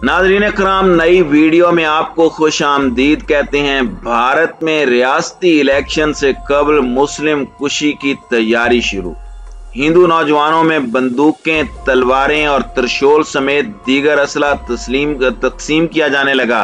नाज़रीन इकराम, नई वीडियो में आपको खुश आमदीद कहते हैं। भारत में रियासती इलेक्शन से कबल मुस्लिम कुशी की तैयारी शुरू। हिंदू नौजवानों में बंदूकें, तलवारें और त्रिशूल समेत दीगर असला तकसीम किया जाने लगा।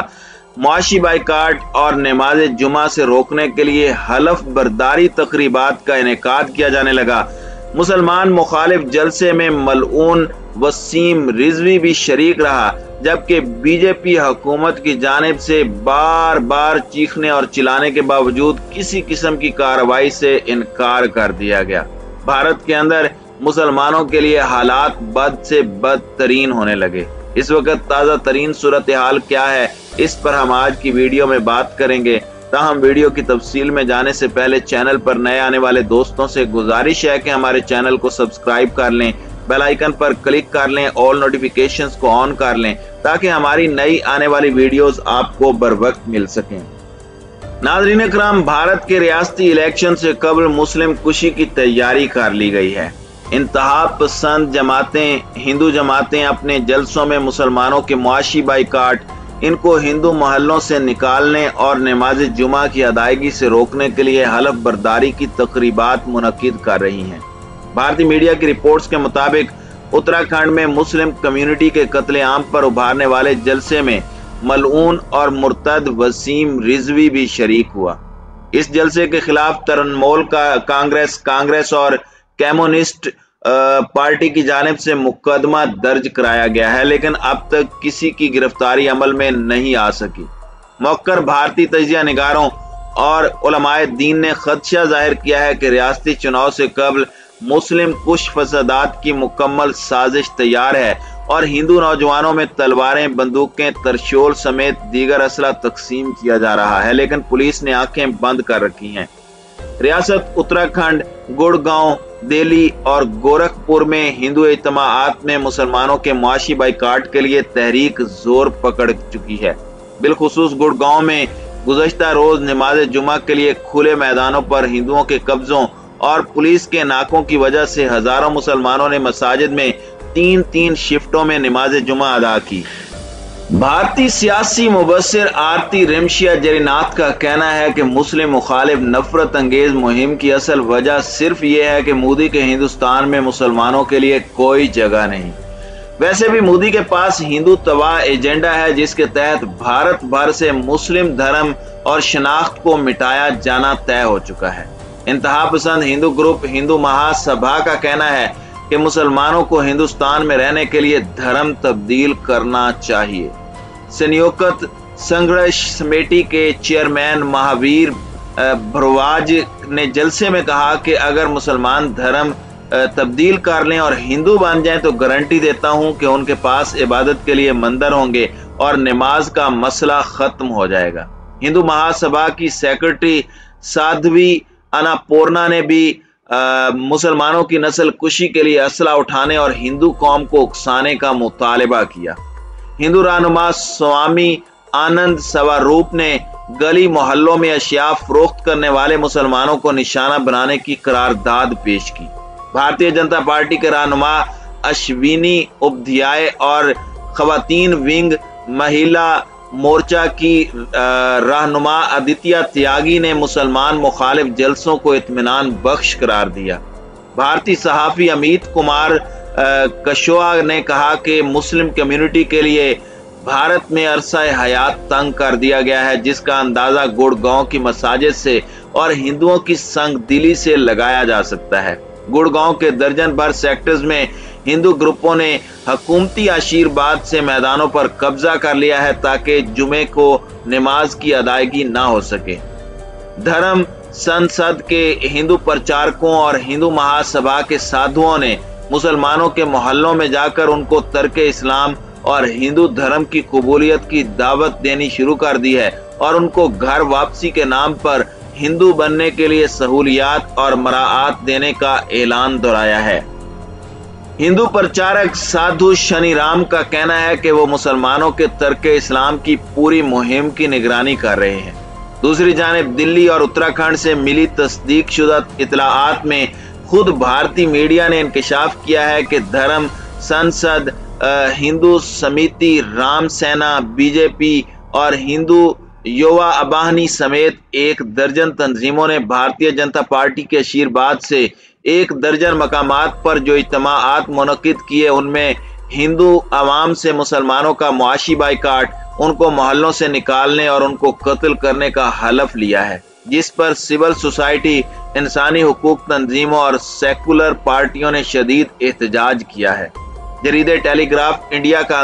मुआशी बाइकाट और नमाज जुमा से रोकने के लिए हलफ बर्दारी तकरीबात का इनेकाद किया जाने लगा। मुसलमान मुखालिफ जलसे में मलऊन वसीम रिजवी भी शरीक रहा, जबकि बीजेपी हुकूमत की जानिब से बार बार चीखने और चिल्लाने के बावजूद किसी किस्म की कार्रवाई से इनकार कर दिया गया। भारत के अंदर मुसलमानों के लिए हालात बद से बदतरीन होने लगे। इस वक्त ताज़ा तरीन सूरत हाल क्या है, इस पर हम आज की वीडियो में बात करेंगे। ताहम वीडियो की तफसील में जाने से पहले चैनल पर नए आने वाले दोस्तों से गुजारिश है कि हमारे चैनल को सब्सक्राइब कर लें, बेल आइकन पर क्लिक कर लें, ऑल नोटिफिकेशंस को ऑन कर लें ताकि हमारी नई आने वाली वीडियोस आपको बर वक्त मिल सकें। नाज़रीन इकराम, भारत के रियासती इलेक्शन से कबल मुस्लिम कुशी की तैयारी कर ली गई है। इंतहा पसंद जमातें, हिंदू जमातें अपने जलसों में मुसलमानों के मुआशी बाइकाट, इनको हिंदू महल्लों से निकालने और नमाज जुमा की अदायगी से रोकने के लिए हलफ बर्दारी की तकरीबात मुनक्किद कर रही हैं। भारतीय मीडिया की रिपोर्ट्स के मुताबिक उत्तराखंड में मुस्लिम कम्युनिटी के कत्लेआम पर उभारने वाले जलसे में मलऊन और मुर्तद वसीम रिजवी भी शरीक हुआ। इस जलसे के खिलाफ तरनमोल का कांग्रेस और कम्युनिस्ट पार्टी की जानिब से मुकदमा दर्ज कराया गया है, लेकिन अब तक किसी की गिरफ्तारी अमल में नहीं आ सकी। मौकर भारतीय तजिया निगारों और उलमाए दीन ने खदशा जाहिर किया है कि रियासती चुनाव से कबल मुस्लिम कुश फसादात की मुकम्मल साजिश तैयार है और हिंदू नौजवानों में तलवारें, बंदूकें, त्रिशूल समेत दीगर असला तकसीम किया जा रहा है, लेकिन पुलिस ने आंखें बंद कर रखी हैं। रियासत उत्तराखंड, गुड़गांव, दिल्ली और गोरखपुर में हिंदू इज्तिमाआत में मुसलमानों के मुआशी बाइकाट के लिए तहरीक जोर पकड़ चुकी है। बिलखुसूस गुड़गांव में गुज़श्ता रोज नमाज जुमा के लिए खुले मैदानों पर हिंदुओं के कब्जों और पुलिस के नाकों की वजह से हजारों मुसलमानों ने मसाजिद में तीन शिफ्टों में नमाज जुमा अदा की। भारतीय सियासी मुबस्सिर आरती रिमशिया जरीनाथ का कहना है कि मुस्लिम मुखालिफ नफरत अंगेज मुहिम की असल वजह सिर्फ ये है कि मोदी के हिंदुस्तान में मुसलमानों के लिए कोई जगह नहीं। वैसे भी मोदी के पास हिंदू तबाह एजेंडा है, जिसके तहत भारत भर से मुस्लिम धर्म और शनाख्त को मिटाया जाना तय हो चुका है। इंतहा पसंद हिंदू ग्रुप हिंदू महासभा का कहना है कि मुसलमानों को हिंदुस्तान में रहने के लिए धर्म तब्दील करना चाहिए। संयुक्त संघर्ष समिति के चेयरमैन महावीर भरवाज ने जलसे में कहा कि अगर मुसलमान धर्म तब्दील कर लें और हिंदू बन जाएं तो गारंटी देता हूं कि उनके पास इबादत के लिए मंदिर होंगे और नमाज का मसला खत्म हो जाएगा। हिंदू महासभा की सेक्रेटरी साध्वी अन्नपूर्णा ने भी मुसलमानों की नस्ल कुशी के लिए असला उठाने और हिंदू कौम को उकसाने का मुतालबा किया। हिंदू रहनुमा स्वामी आनंद स्वरूप ने गली मोहल्लों में अशिया फरोख्त करने वाले मुसलमानों को निशाना बनाने की करारदाद पेश की। भारतीय जनता पार्टी के रहनुमा अश्विनी उपाध्याय और खवातीन विंग महिला मोर्चा की रहनुमा आदित्य त्यागी ने मुसलमान मुखालिफ जलसों को इत्मीनान बख्श करार दिया। भारतीय सहाफी अमित कुमार कशोआ ने कहा कि मुस्लिम कम्युनिटी के लिए भारत में अरसा हयात तंग कर दिया गया है, जिसका अंदाजा गुड़गांव की मसाजिद से और हिंदुओं की संग दिली से लगाया जा सकता है। गुड़गांव के दर्जन भर सेक्टर्स में हिंदू ग्रुपों ने हुकूमती आशीर्वाद से मैदानों पर कब्जा कर लिया है ताकि जुमे को नमाज की अदायगी ना हो सके। धर्म संसद के हिंदू प्रचारकों और हिंदू महासभा के साधुओं ने मुसलमानों के मोहल्लों में जाकर उनको तर्क इस्लाम और हिंदू धर्म की कबूलियत की दावत देनी शुरू कर दी है और उनको घर वापसी के नाम पर हिंदू बनने के लिए सहूलियात और मराआत देने का ऐलान दोहराया है। हिंदू प्रचारक साधु शनि राम का कहना है कि वो मुसलमानों के तर्क इस्लाम की पूरी मुहिम की निगरानी कर रहे हैं। दूसरी जानिब दिल्ली और उत्तराखंड से मिली तस्दीक शुदा इतलाआत में खुद भारतीय मीडिया ने इंकशाफ किया है कि धर्म संसद हिंदू समिति, राम सेना, बीजेपी और हिंदू युवा अबाहनी समेत 1 दर्जन तंजीमों ने भारतीय जनता पार्टी के आशीर्वाद से 1 दर्जन मकामात पर जो इज्तिमाआत मुनक्किद किए, उनमें हिंदू अवाम से मुसलमानों का मुआशी बाइकाट, उनको मोहल्लों से निकालने और उनको कत्ल करने का हलफ लिया है, जिस पर सिविल सोसाइटी, इंसानी हुकूक तंजीमों और सेकुलर पार्टियों ने शदीद एहतजाज किया है। जरीदे टेलीग्राफ इंडिया का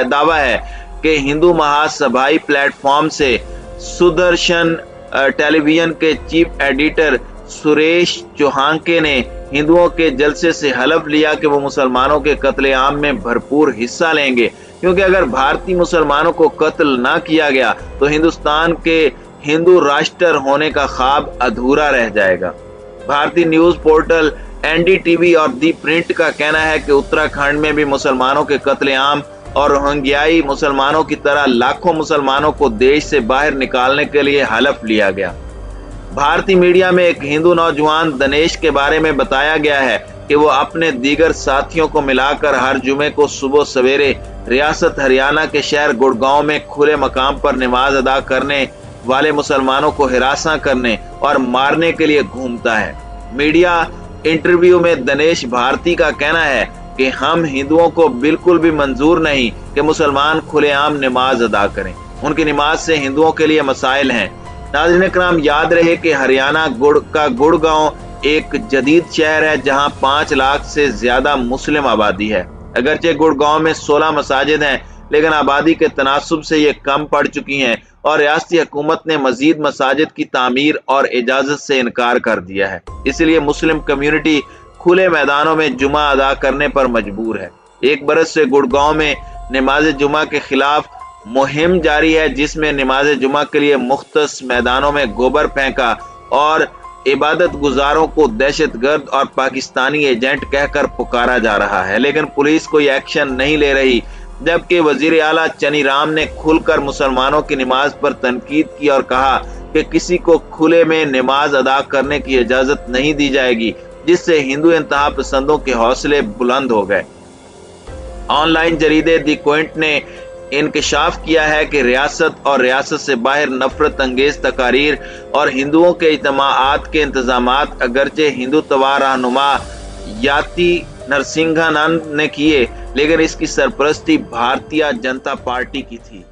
दावा है कि हिंदू महासभाई प्लेटफॉर्म से सुदर्शन टेलीविजन के चीफ एडिटर सुरेश चौहानके ने हिंदुओं के जलसे से हलफ लिया कि वो मुसलमानों के कत्लेआम में भरपूर हिस्सा लेंगे, क्योंकि अगर भारतीय मुसलमानों को कत्ल ना किया गया तो हिंदुस्तान के हिंदू राष्ट्र होने का ख्वाब अधूरा रह जाएगा। भारतीय न्यूज पोर्टल एनडीटीवी और दी प्रिंट का कहना है कि उत्तराखंड में भी मुसलमानों के कत्लेआम और रोहिंग्याई मुसलमानों की तरह लाखों मुसलमानों को देश से बाहर निकालने के लिए हलफ लिया गया। भारतीय मीडिया में एक हिंदू नौजवान दनेश के बारे में बताया गया है कि वो अपने दीगर साथियों को मिलाकर हर जुमे को सुबह सवेरे रियासत हरियाणा के शहर गुड़गांव में खुले मकाम पर नमाज अदा करने वाले मुसलमानों को हिरासा करने और मारने के लिए घूमता है। मीडिया इंटरव्यू में दनेश भारती का कहना है कि हम हिंदुओं को बिल्कुल भी मंजूर नहीं कि मुसलमान खुलेआम नमाज अदा करें। उनकी नमाज से हिंदुओं के लिए मसाइल हैं। नाज़रीन इकराम, याद रहे कि हरियाणा गुड़गांव एक जदीद शहर है जहां 5 लाख से ज्यादा मुस्लिम आबादी है। अगरचे गुड़गांव में 16 मसाजिद हैं, लेकिन आबादी के तनासुब से ये कम पड़ चुकी हैं और रियासती हुकूमत ने मजीद मसाजिद की तामीर और इजाजत से इनकार कर दिया है। इसलिए मुस्लिम कम्युनिटी खुले मैदानों में जुमा अदा करने पर मजबूर है। 1 बरस से गुड़गांव में नमाज जुमा के खिलाफ मुहिम जारी है, जिसमें नमाज जुमा के लिए मुख्तस मैदानों में गोबर फेंका और इबादत गुजारों को दहशतगर्द और पाकिस्तानी एजेंट कहकर पुकारा जा रहा है, लेकिन पुलिस कोई एक्शन नहीं ले रही। जबकि वजीर आला चनी राम ने खुलकर मुसलमानों की नमाज पर तनकीद की और कहा कि किसी को खुले में नमाज अदा करने की इजाजत नहीं दी जाएगी, जिससे हिंदू इंतहा पसंदों के हौसले बुलंद हो गए। ऑनलाइन जरीदे दी क्विंट ने इंकशाफ किया है कि रियासत और रियासत से बाहर नफरत अंगेज तकारीर और हिंदुओं के इज्तिमाआत के इंतजामात अगरचे हिंदुत्वा रहनुमा याती नरसिंघानंद ने किए, लेकिन इसकी सरपरस्ती भारतीय जनता पार्टी की थी।